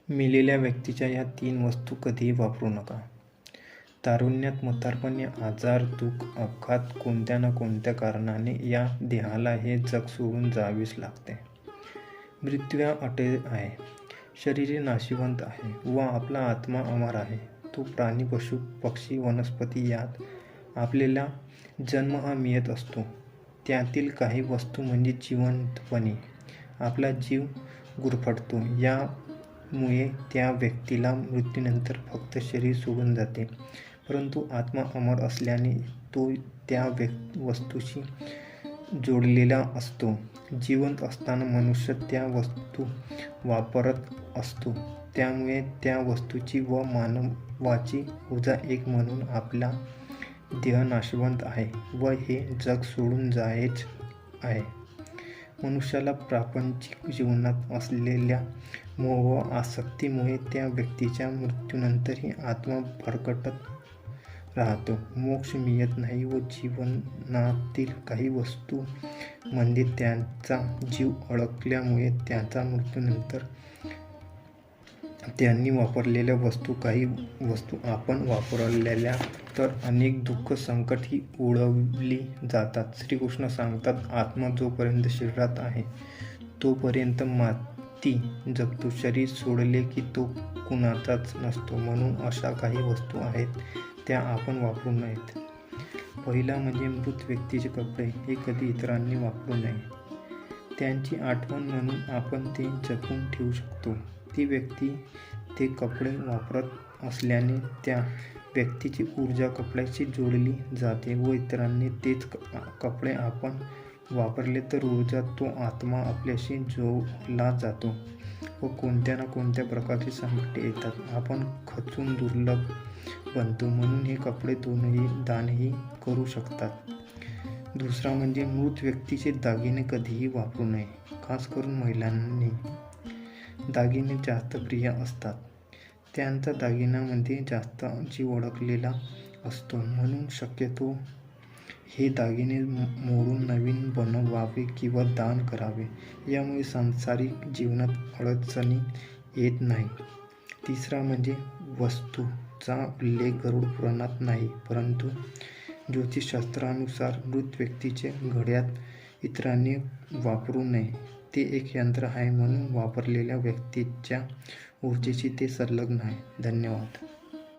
मेलेल्या व्यक्तीच्या या 3 वस्तू कधीही वापरू नका. तारुण्यात, म्हातारपणी, आजार, दुःख, अपघात कोणत्या ना कोणत्या कारणाने या देहाला हे जग सोडून जावेच लागते. मृत्यू हा अटळ आहे. शरीर नाशिवंत आहे व आपला आत्मा अमर आहे. तो प्राणी, पशु, पक्षी, वनस्पती यात आपल्याला जन्म हा मिळत असतो. त्यातील काही वस्तू म्हणजे जिवंतपणी आपला जीव गुरफटतो. यामुळे त्या व्यक्तीला मृत्यूनंतर फक्त शरीर सोडून जाते, परंतु आत्मा अमर असल्याने तो त्या वस्तूशी जोडलेला असतो. जिवंत असताना मनुष्य त्या वस्तू वापरत असतो, त्यामुळे त्या वस्तूची व मानवाची ऊर्जा एक म्हणून आपला देह नाशवंत आहे व हे जग सोडून जायचे आहे. मनुष्याला प्रापंचिक जीवनात असलेल्या मोह व आसक्तीमुळे त्या व्यक्तीच्या मृत्यूनंतरही आत्मा भरकटत राहतो. मोक्ष मिळत नाही व जीवनातील काही वस्तू मध्ये त्यांचा जीव अडकल्यामुळे त्यांच्या मृत्यूनंतर त्यांनी वापरलेल्या वस्तू, काही वस्तू आपण वापरलेल्या तर अनेक दुःख, संकट ही ओढवली जातात. श्रीकृष्ण सांगतात, आत्मा जोपर्यंत शरीरात आहे तोपर्यंत माती जगतो. शरीर सोडले की तो कुणाचाच नसतो. म्हणून अशा काही वस्तू आहेत त्या आपण वापरू नयेत. पहिला म्हणजे मृत व्यक्तीचे कपडे. हे कधी इतरांनी वापरू नये. त्यांची आठवण म्हणून आपण ते जपून ठेवू शकतो. ती व्यक्ती ते कपडे वापरत असल्याने त्या व्यक्तीची ऊर्जा कपड्याशी जोडली जाते व इतरांनी तेच कपडे आपण वापरले तर ऊर्जा तो आत्मा आपल्याशी जोडला जातो व कोणत्या ना कोणत्या प्रकारची संकटे येतात. आपण खचून दुर्बल बनतो. म्हणून हे कपडे दानही करू शकतात. दुसरा म्हणजे मृत व्यक्तीचे दागिने कधीही वापरू नये. खास करून महिलांनी दागिने जास्त प्रिय असतात. त्यांचा दागिन्यांमध्ये जास्त जीव अडकलेला असतो. म्हणून शक्यतो हे दागिने मोडून नवीन बनवावे किंवा दान करावे. यामुळे सांसारिक जीवनात अडचणी येत नाही. तिसरा म्हणजे वस्तूचा उल्लेख गरुड पुराणात नाही, परंतु ज्योतिषशास्त्रानुसार मृत व्यक्तीचे घड्याळ इतरांनी वापरू नये. ते एक यंत्र आहे म्हणून वापरलेल्या व्यक्तीच्या ऊर्जेशी ते संलग्न आहे. धन्यवाद.